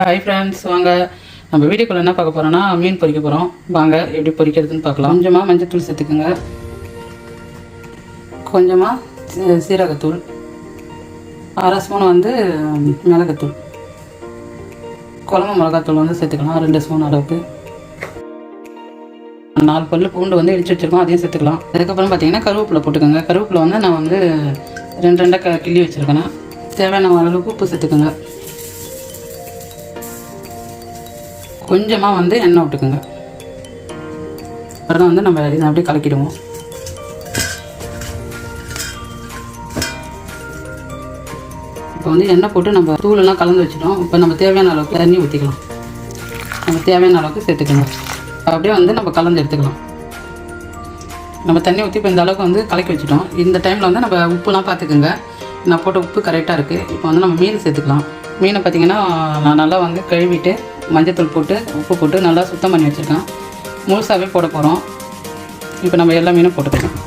Hi friends, வாங்க நம்ம வீடியோக்குள்ள என்ன பார்க்க போகிறோன்னா மீன் பொரிக்க போகிறோம். வாங்க எப்படி பொரிக்கிறதுன்னு பார்க்கலாம். கொஞ்சமாக மஞ்சத்தூள் சேர்த்துக்குங்க, கொஞ்சமாக சீரகத்தூள், அரை ஸ்பூன் மிளகாத்தூள், குழம்பு மிளகாத்தூள் சேர்த்துக்கலாம் 2 ஸ்பூன் அளவுக்கு. 4 பல்லு பூண்டு இடிச்சு வச்சுருக்கோம், அதையும் சேர்த்துக்கலாம். அதுக்கப்புறம் பார்த்தீங்கன்னா கருவேப்பிலை போட்டுக்கோங்க. கருவேப்பிலை நான் 2 கிள்ளி வச்சுருக்கேன். தேவையான அளவுக்கு உப்பு சேர்த்துக்கோங்க. கொஞ்சமாக எண்ணெய் விட்டுக்குங்க. அப்புறம் நம்ம இதை அப்படியே கலக்கிடுவோம். இப்போ எண்ணெய் போட்டு நம்ம தூளெல்லாம் கலந்து வச்சிட்டோம். இப்போ நம்ம தேவையான அளவுக்கு தண்ணி ஊற்றிக்கலாம். நம்ம தேவையான அளவுக்கு சேர்த்துக்கணும். அப்படியே நம்ம கலந்து எடுத்துக்கலாம். நம்ம தண்ணி ஊற்றி இப்போ இந்த அளவுக்கு கலக்கி வச்சிட்டோம். இந்த டைமில் நம்ம உப்புலாம் பார்த்துக்குங்க. நான் போட்ட உப்பு கரெக்டாக இருக்குது. இப்போ நம்ம மீன் சேர்த்துக்கலாம். மீனை பார்த்திங்கன்னா நான் நல்லா கழுவிட்டு மஞ்சத்தூள் போட்டு உப்பு போட்டு நல்லா சுத்தம் பண்ணி வச்சுருக்கேன். முழுசாகவே போட போகிறோம். இப்போ நம்ம எல்லா மீனும் போட்டுக்கலாம்.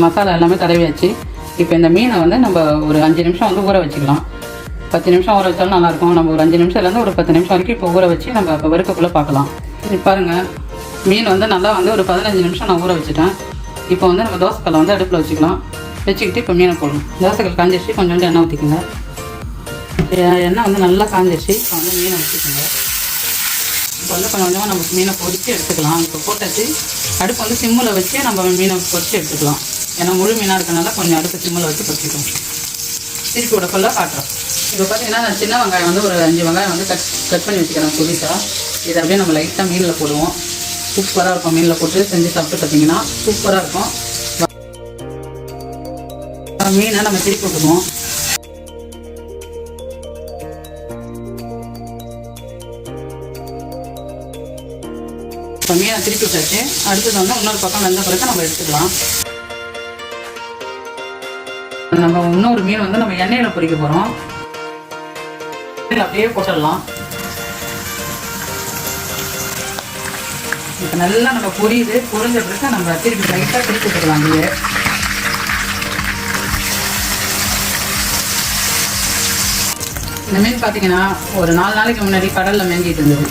மசாலா எல்லாமே தடவியாச்சு. இப்போ இந்த மீனை நம்ம ஒரு 5 நிமிஷம் ஊற வச்சுக்கலாம். 10 நிமிஷம் ஊற வச்சாலும் நல்லாயிருக்கும். நம்ம ஒரு 5 நிமிஷம்லேருந்து ஒரு 10 நிமிஷம் வரைக்கும் இப்போ ஊற வச்சு நம்ம இப்போ வறுக்கக்குள்ளே பார்க்கலாம். இப்போ பாருங்கள், மீன் நல்லா ஒரு 15 நிமிஷம் நான் ஊற வச்சுட்டேன். இப்போ நம்ம தோசைக்கல்லை அடுப்பில் வச்சுக்கலாம். வச்சுக்கிட்டு இப்போ மீனை போடணும். தோசைக்கல் காஞ்சிடுச்சு, கொஞ்சோண்டு எண்ணெய் ஊற்றிக்கோங்க. எண்ணெய் நல்லா காஞ்சிடுச்சு. இப்போ மீனை வச்சுக்கோங்க. இப்போ கொஞ்சம் கொஞ்சமாக நம்ம மீனை பொரித்து எடுத்துக்கலாம். இப்போ போட்டாச்சு. அடுப்பு சிம்மில் வச்சு நம்ம மீனை பொரித்து எடுத்துக்கலாம். ஏன்னா முழு மீனாக இருக்கனால கொஞ்சம் அடுப்பு சிம்மில் வச்சு பொரிச்சிக்கலாம். திருப்பி விடக்குள்ள காட்டுறோம். இப்போ பார்த்தீங்கன்னா நான் சின்ன வெங்காயம் ஒரு 5 வெங்காயம் கட் பண்ணி வச்சுக்கிறேன் புதுசாக. இதை அப்படியே நம்ம லைட்டாக மீனில் போடுவோம். சூப்பராக இருக்கும். மீனில் போட்டு செஞ்சு சாப்பிட்டு பார்த்தீங்கன்னா சூப்பராக இருக்கும். மீனை நம்ம திருப்பி விட்டுக்குவோம். இப்போ மீனை திருப்பி விட்டாச்சு. அடுத்தது இன்னொரு பக்கம் வெந்த பிறகு நம்ம எடுத்துக்கலாம். நம்ம இன்னொரு மீன் நம்ம எண்ணெயில் பொரிக்க போகிறோம். அப்படியே போட்டுடலாம். இப்போ நல்லா நம்ம பொரிஞ்ச பிறகு நம்ம திருப்பி லைட்டாக திருப்பி விட்டுக்கலாம். அப்படியே இந்த மீன் பார்த்தீங்கன்னா ஒரு 4 நாளைக்கு முன்னாடி கடலில் மேய்ஞ்சிட்டு இருந்தது.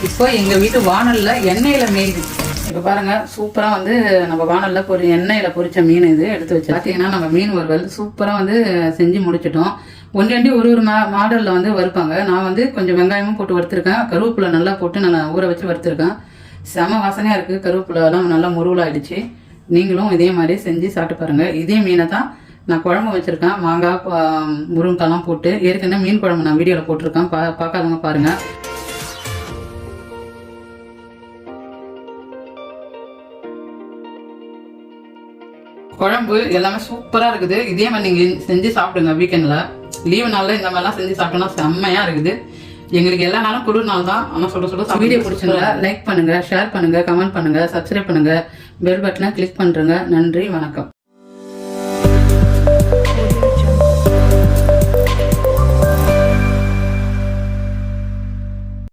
இப்போ எங்கள் வீட்டு வானலில் எண்ணெயில் மேய்து. இப்போ பாருங்கள், சூப்பராக நம்ம வானலில் எண்ணெயில் பொரிச்ச மீன் இது எடுத்து வச்சு பார்த்தீங்கன்னா நம்ம மீன் வறுவல் சூப்பராக செஞ்சு முடிச்சிட்டோம். ஒன்றி ஒரு மாடலில் வறுப்பாங்க. நான் கொஞ்சம் வெங்காயமும் போட்டு வறுத்துருக்கேன். கருவேப்பிலை நல்லா போட்டு நான் ஊற வச்சு வறுத்துருக்கேன். செம வாசனையாக இருக்குது. கருவேப்பிலைலாம் நல்லா முருவலாகிடுச்சு. நீங்களும் இதே மாதிரி செஞ்சு சாப்பிட்டு பாருங்கள். இதே மீனை தான் நான் குழம்பு வச்சுருக்கேன். மாங்காய் முருங்கைக்காய்லாம் போட்டு ஏற்கனவே மீன் குழம்பு நான் வீடியோவில் போட்டிருக்கேன். பார்க்காதவங்க பாருங்கள். குழம்பு எல்லாமே சூப்பராக இருக்குது. இதே மாதிரி நீங்கள் செஞ்சு சாப்பிடுங்க. வீக்கெண்டில் லீவு நாளில் இந்த மாதிரிலாம் செஞ்சு சாப்பிட்டோன்னா செம்மையாக இருக்குது. எங்களுக்கு எல்லா நாளும் குளிர் நாள் தான். ஆனால் சொல்ல வீடியோ பிடிச்சிருந்தா லைக் பண்ணுங்கள், ஷேர் பண்ணுங்கள், கமெண்ட் பண்ணுங்கள், சப்ஸ்கிரைப் பண்ணுங்கள், பெல் பட்டனை கிளிக் பண்ணுறேங்க. நன்றி, வணக்கம்.